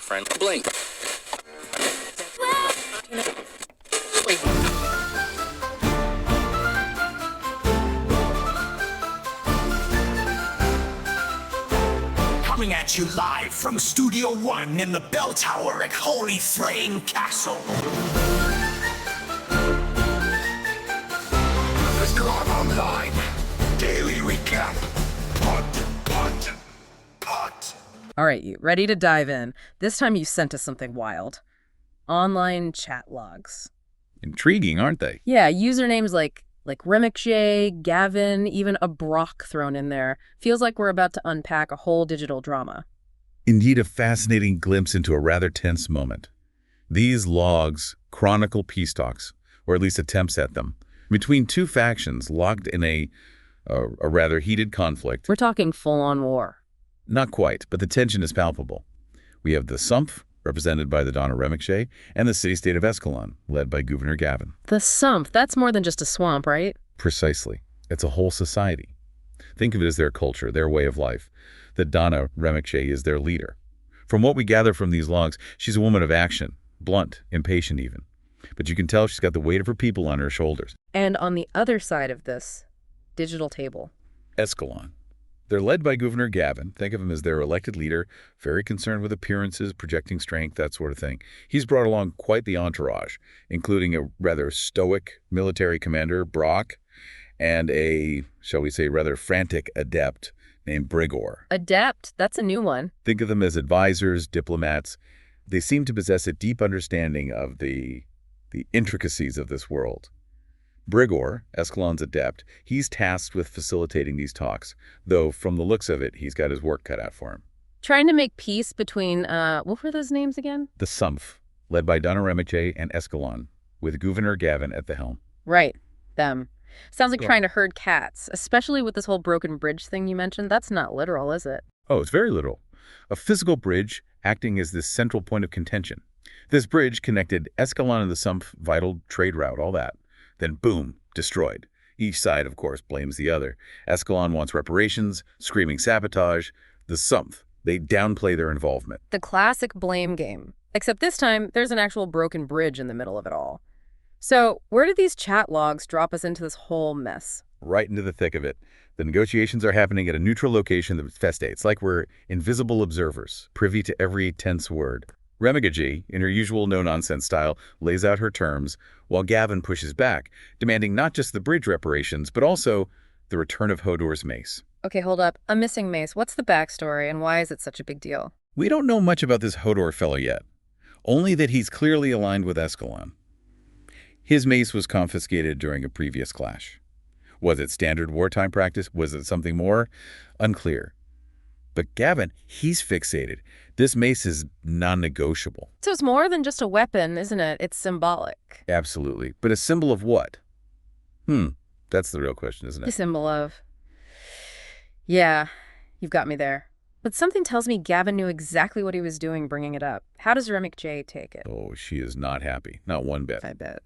friend. Blink. Coming at you live from Studio One in the bell tower at Holy Flame Castle. Eskalon Online. Daily recap. Pot. All right, you ready to dive in? This time you sent us something wild. Online chat logs. Intriguing, aren't they? Yeah, usernames like Remikje, Gavin, even a Brock thrown in there. Feels like we're about to unpack a whole digital drama. Indeed, a fascinating glimpse into a rather tense moment. These logs chronicle peace talks, or at least attempts at them, between two factions locked in a rather heated conflict. We're talking full-on war. Not quite, but the tension is palpable. We have the Sumpf, represented by the Donna Remikje, and the city-state of Eskalon, led by Gouverneur Gavin. The Sumpf, that's more than just a swamp, right? Precisely. It's a whole society. Think of it as their culture, their way of life. The Donna Remikje is their leader. From what we gather from these logs, she's a woman of action, blunt, impatient even. But you can tell she's got the weight of her people on her shoulders. And on the other side of this digital table, Eskalon. They're led by Gouverneur Gavin. Think of him as their elected leader, very concerned with appearances, projecting strength, that sort of thing. He's brought along quite the entourage, including a rather stoic military commander, Brock, and a, shall we say, rather frantic adept named Brigor. Adept, that's a new one. Think of them as advisors, diplomats. They seem to possess a deep understanding of the intricacies of this world. Brigor, Eskalon's adept, he's tasked with facilitating these talks, though from the looks of it, he's got his work cut out for him. Trying to make peace between, what were those names again? The Sumpf, led by Donna Remikje and Eskalon, with Gouverneur Gavin at the helm. Right, them. Sounds like trying to herd cats, especially with this whole broken bridge thing you mentioned. That's not literal, is it? Oh, it's very literal. A physical bridge acting as this central point of contention. This bridge connected Eskalon and the Sumpf, vital trade route, all that. Then boom, destroyed. Each side, of course, blames the other. Eskalon wants reparations, screaming sabotage. The Sumpf, they downplay their involvement. The classic blame game. Except this time, there's an actual broken bridge in the middle of it all. So, where did these chat logs drop us into this whole mess? Right into the thick of it. The negotiations are happening at a neutral location that festates, like we're invisible observers, privy to every tense word. Remikje, in her usual no-nonsense style, lays out her terms, while Gavin pushes back, demanding not just the bridge reparations, but also the return of Hodor's mace. Okay, hold up. A missing mace. What's the backstory, and why is it such a big deal? We don't know much about this Hodor fellow yet, only that he's clearly aligned with Eskalon. His mace was confiscated during a previous clash. Was it standard wartime practice? Was it something more? Unclear. But Gavin, he's fixated. This mace is non-negotiable. So it's more than just a weapon, isn't it? It's symbolic. Absolutely. But a symbol of what? That's the real question, isn't it? A symbol of... Yeah, you've got me there. But something tells me Gavin knew exactly what he was doing bringing it up. How does Remikje take it? Oh, she is not happy. Not one bit. I bet.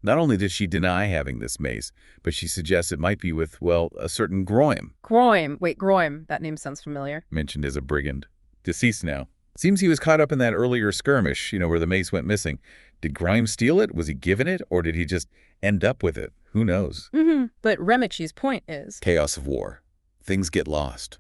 Not only does she deny having this mace, but she suggests it might be with, well, a certain Groim. Groim. Wait, Groim. That name sounds familiar. Mentioned as a brigand. Deceased now. Seems he was caught up in that earlier skirmish, where the mace went missing. Did Grime steal it? Was he given it? Or did he just end up with it? Who knows? But Remikje's point is... Chaos of war. Things get lost.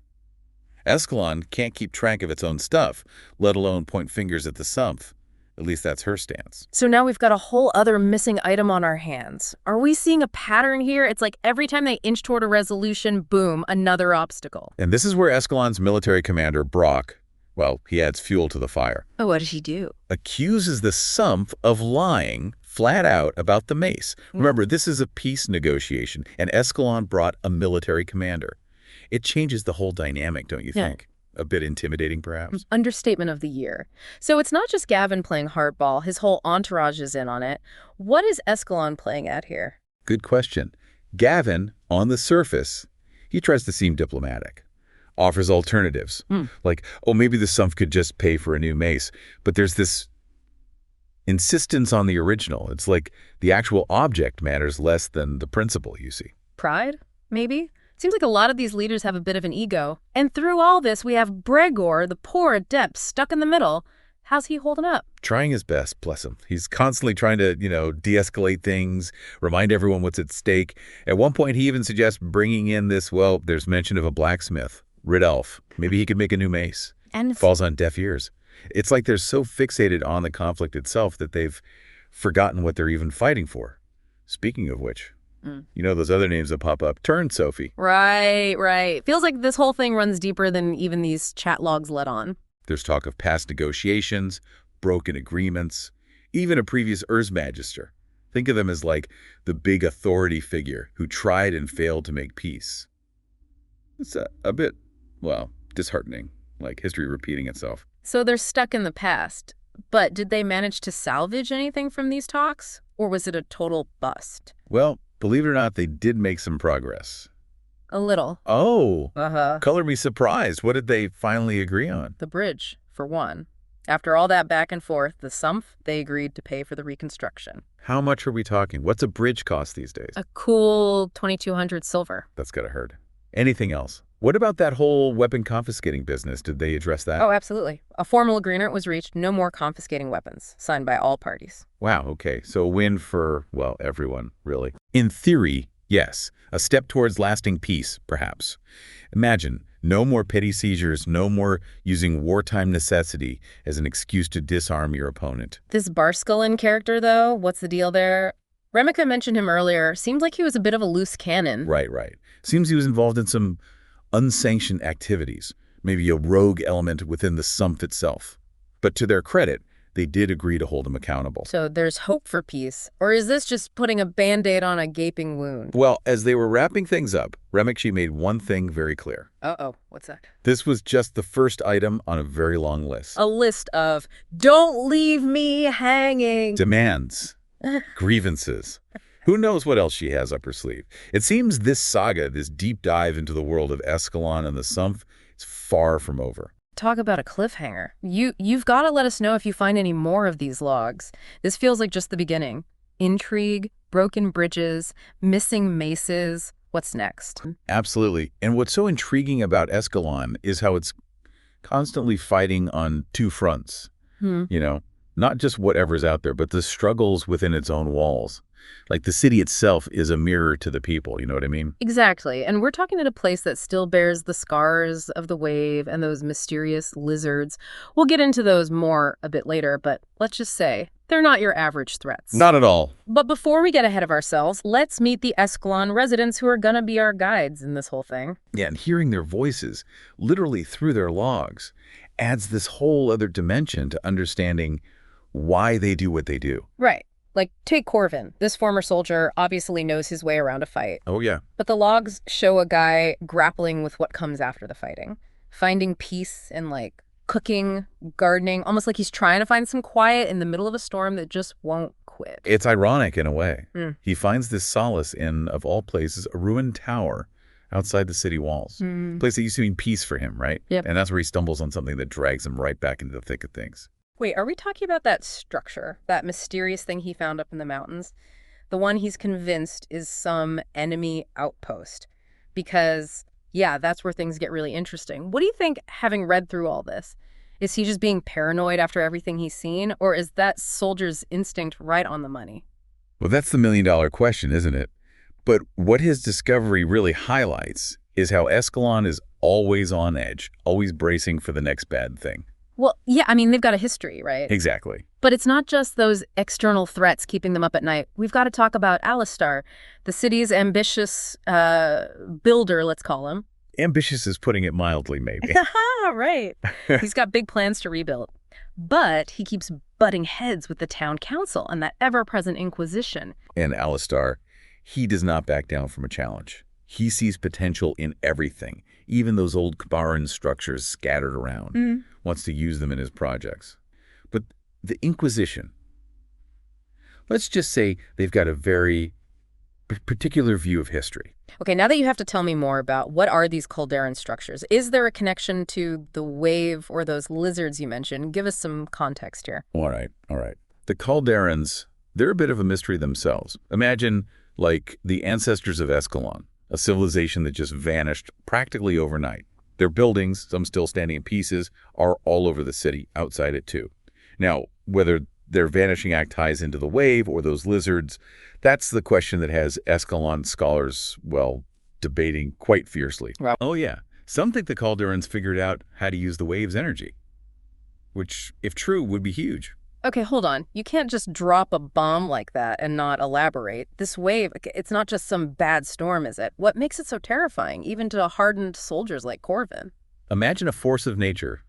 Eskalon can't keep track of its own stuff, let alone point fingers at the Sumpf. At least that's her stance. So now we've got a whole other missing item on our hands. Are we seeing a pattern here? It's like every time they inch toward a resolution, boom, another obstacle. And this is where Eskalon's military commander, Brock, well, he adds fuel to the fire. Oh, what does he do? Accuses the Sumpf of lying flat out about the mace. Remember, this is a peace negotiation, and Eskalon brought a military commander. It changes the whole dynamic, don't you think? A bit intimidating, perhaps? Understatement of the year. So it's not just Gavin playing hardball. His whole entourage is in on it. What is Eskalon playing at here? Good question. Gavin, on the surface, he tries to seem diplomatic. Offers alternatives. Like, oh, maybe the Sumpf could just pay for a new mace. But there's this insistence on the original. It's like the actual object matters less than the principle, you see. Pride, maybe? Seems like a lot of these leaders have a bit of an ego. And through all this, we have Brigor, the poor adept, stuck in the middle. How's he holding up? Trying his best, bless him. He's constantly trying to, de-escalate things, remind everyone what's at stake. At one point, he even suggests bringing in this, well, there's mention of a blacksmith, Rid Elf. Maybe he could make a new mace. And falls on deaf ears. It's like they're so fixated on the conflict itself that they've forgotten what they're even fighting for. Speaking of which, those other names that pop up, turn Sophie. Right. Feels like this whole thing runs deeper than even these chat logs let on. There's talk of past negotiations, broken agreements, even a previous Erzmagister. Think of them as like the big authority figure who tried and failed to make peace. It's a bit, disheartening, like history repeating itself. So they're stuck in the past. But did they manage to salvage anything from these talks? Or was it a total bust? Well, believe it or not, they did make some progress. A little. Oh, Uh-huh. color me surprised. What did they finally agree on? The bridge, for one. After all that back and forth, the Sumpf, they agreed to pay for the reconstruction. How much are we talking? What's a bridge cost these days? A cool 2,200 silver. That's gotta hurt. Anything else? What about that whole weapon confiscating business? Did they address that? Oh, absolutely. A formal agreement was reached, no more confiscating weapons, signed by all parties. Wow, okay. So a win for, everyone, really. In theory, yes. A step towards lasting peace, perhaps. Imagine, no more petty seizures, no more using wartime necessity as an excuse to disarm your opponent. This Eskalon character, though, what's the deal there? Remikje mentioned him earlier. Seemed like he was a bit of a loose cannon. Right. Seems he was involved in some unsanctioned activities, maybe a rogue element within the Sumpf itself. But to their credit, they did agree to hold him accountable. So there's hope for peace. Or is this just putting a Band-Aid on a gaping wound? Well, as they were wrapping things up, Remikje made one thing very clear. Uh-oh, what's that? This was just the first item on a very long list. A list of, don't leave me hanging. Demands. Grievances. Who knows what else she has up her sleeve? It seems this saga, this deep dive into the world of Eskalon and the Sumpf, is far from over. Talk about a cliffhanger. You've got to let us know if you find any more of these logs. This feels like just the beginning. Intrigue, broken bridges, missing maces. What's next? Absolutely. And what's so intriguing about Eskalon is how it's constantly fighting on two fronts. Not just whatever's out there, but the struggles within its own walls. Like the city itself is a mirror to the people, you know what I mean? Exactly. And we're talking at a place that still bears the scars of the wave and those mysterious lizards. We'll get into those more a bit later, but let's just say they're not your average threats. Not at all. But before we get ahead of ourselves, let's meet the Eskalon residents who are gonna be our guides in this whole thing. Yeah, and hearing their voices, literally through their logs, adds this whole other dimension to understanding why they do what they do. Right. Like, take Corvin. This former soldier obviously knows his way around a fight. Oh, yeah. But the logs show a guy grappling with what comes after the fighting. Finding peace in, like, cooking, gardening, almost like he's trying to find some quiet in the middle of a storm that just won't quit. It's ironic in a way. He finds this solace in, of all places, a ruined tower outside the city walls. A place that used to mean peace for him, right? Yep. And that's where he stumbles on something that drags him right back into the thick of things. Wait, are we talking about that structure, that mysterious thing he found up in the mountains? The one he's convinced is some enemy outpost. Because, yeah, that's where things get really interesting. What do you think, having read through all this? Is he just being paranoid after everything he's seen? Or is that soldier's instinct right on the money? Well, that's the million-dollar question, isn't it? But what his discovery really highlights is how Eskalon is always on edge, always bracing for the next bad thing. Well, yeah, I mean, they've got a history, right? Exactly. But it's not just those external threats keeping them up at night. We've got to talk about Alistar, the city's ambitious builder, let's call him. Ambitious is putting it mildly, maybe. Right. He's got big plans to rebuild. But he keeps butting heads with the town council and that ever-present Inquisition. And Alistar, he does not back down from a challenge. He sees potential in everything, even those old Kabaran structures scattered around. Wants to use them in his projects. But the Inquisition, let's just say they've got a very particular view of history. Okay, now that you have to tell me more about what are these Calderan structures, is there a connection to the wave or those lizards you mentioned? Give us some context here. All right. The Calderans, they're a bit of a mystery themselves. Imagine, like, the ancestors of Eskalon, a civilization that just vanished practically overnight. Their buildings, some still standing in pieces, are all over the city, outside it too. Now, whether their vanishing act ties into the wave or those lizards, that's the question that has Eskalon scholars, well, debating quite fiercely. Wow. Oh, yeah. Some think the Calderans figured out how to use the wave's energy, which, if true, would be huge. Okay, hold on. You can't just drop a bomb like that and not elaborate. This wave, it's not just some bad storm, is it? What makes it so terrifying, even to hardened soldiers like Corvin? Imagine a force of nature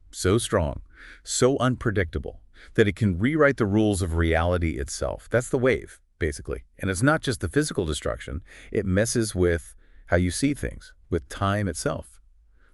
so strong, so unpredictable, that it can rewrite the rules of reality itself. That's the wave, basically. And it's not just the physical destruction. It messes with how you see things, with time itself.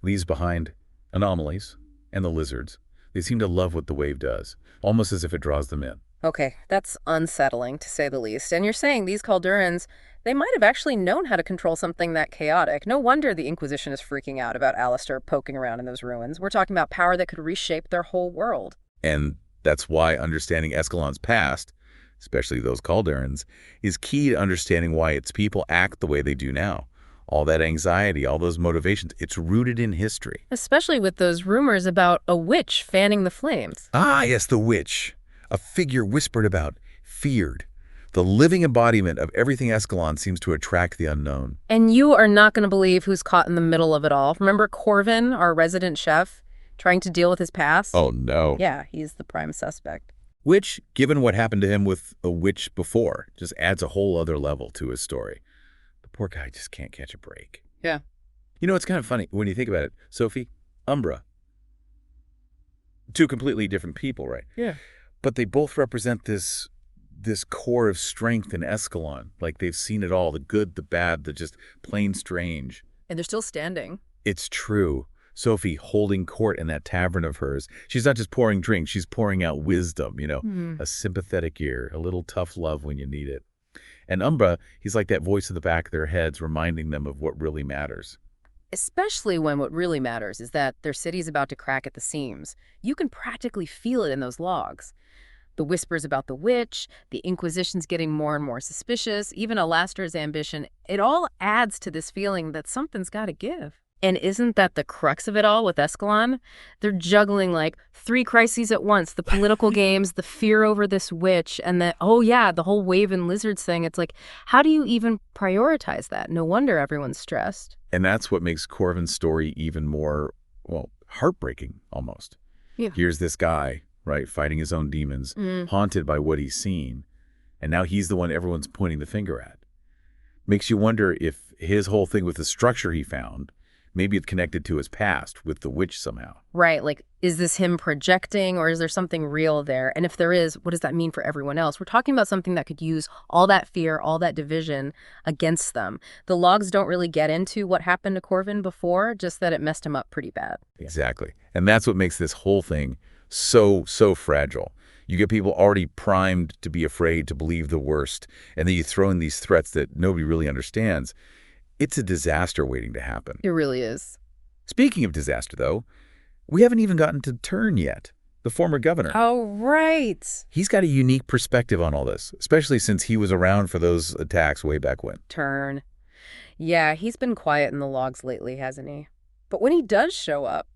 Leaves behind anomalies and the lizards. They seem to love what the wave does, almost as if it draws them in. Okay, that's unsettling, to say the least. And you're saying these Calderans, they might have actually known how to control something that chaotic. No wonder the Inquisition is freaking out about Alistair poking around in those ruins. We're talking about power that could reshape their whole world. And that's why understanding Eskalon's past, especially those Calderans, is key to understanding why its people act the way they do now. All that anxiety, all those motivations, it's rooted in history. Especially with those rumors about a witch fanning the flames. Ah, yes, the witch. A figure whispered about, feared. The living embodiment of everything Eskalon seems to attract the unknown. And you are not going to believe who's caught in the middle of it all. Remember Corvin, our resident chef, trying to deal with his past? Oh, no. Yeah, he's the prime suspect. Which, given what happened to him with a witch before, just adds a whole other level to his story. The poor guy just can't catch a break. Yeah. You know, it's kind of funny when you think about it. Sophie, Umbra. Two completely different people, right? Yeah. But they both represent this core of strength in Eskalon. Like they've seen it all, the good, the bad, the just plain strange. And they're still standing. It's true. Sophie holding court in that tavern of hers. She's not just pouring drinks, she's pouring out wisdom, a sympathetic ear, a little tough love when you need it. And Umbra, he's like that voice at the back of their heads reminding them of what really matters. Especially when what really matters is that their city's about to crack at the seams. You can practically feel it in those logs. The whispers about the witch, the Inquisition's getting more and more suspicious, even Alastair's ambition, it all adds to this feeling that something's got to give. And isn't that the crux of it all with Eskalon? They're juggling like 3 crises at once, the political games, the fear over this witch, and the whole wave and lizards thing. It's like, how do you even prioritize that? No wonder everyone's stressed. And that's what makes Corvin's story even more, well, heartbreaking almost. Yeah. Here's this guy, right, fighting his own demons, haunted by what he's seen, and now he's the one everyone's pointing the finger at. Makes you wonder if his whole thing with the structure he found, maybe it's connected to his past with the witch somehow. Right, like, is this him projecting or is there something real there? And if there is, what does that mean for everyone else? We're talking about something that could use all that fear, all that division against them. The logs don't really get into what happened to Corvin before, just that it messed him up pretty bad. Exactly. And that's what makes this whole thing so fragile. You get people already primed to be afraid, to believe the worst, and then you throw in these threats that nobody really understands. It's a disaster waiting to happen. It really is. Speaking of disaster, though, we haven't even gotten to Turn yet, the former governor. Oh, right. He's got a unique perspective on all this, especially since he was around for those attacks way back when. Turn. Yeah, he's been quiet in the logs lately, hasn't he? But when he does show up,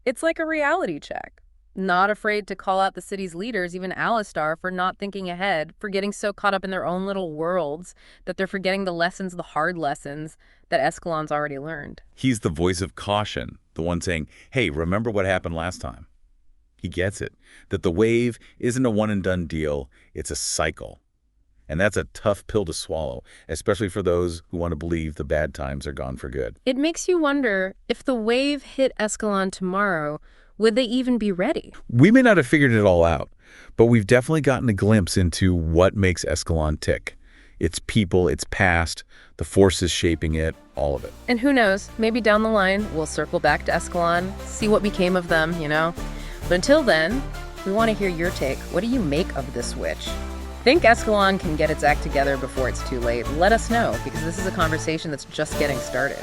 it's like a reality check. Not afraid to call out the city's leaders, even Alistair, for not thinking ahead, for getting so caught up in their own little worlds that they're forgetting the lessons, the hard lessons that Eskalon's already learned. He's the voice of caution, the one saying, hey, remember what happened last time. He gets it, that the wave isn't a one-and-done deal, it's a cycle. And that's a tough pill to swallow, especially for those who want to believe the bad times are gone for good. It makes you wonder, if the wave hit Eskalon tomorrow, would they even be ready? We may not have figured it all out, but we've definitely gotten a glimpse into what makes Eskalon tick. Its people, its past, the forces shaping it, all of it. And who knows, maybe down the line, we'll circle back to Eskalon, see what became of them, But until then, we want to hear your take. What do you make of this witch? Think Eskalon can get its act together before it's too late? Let us know, because this is a conversation that's just getting started.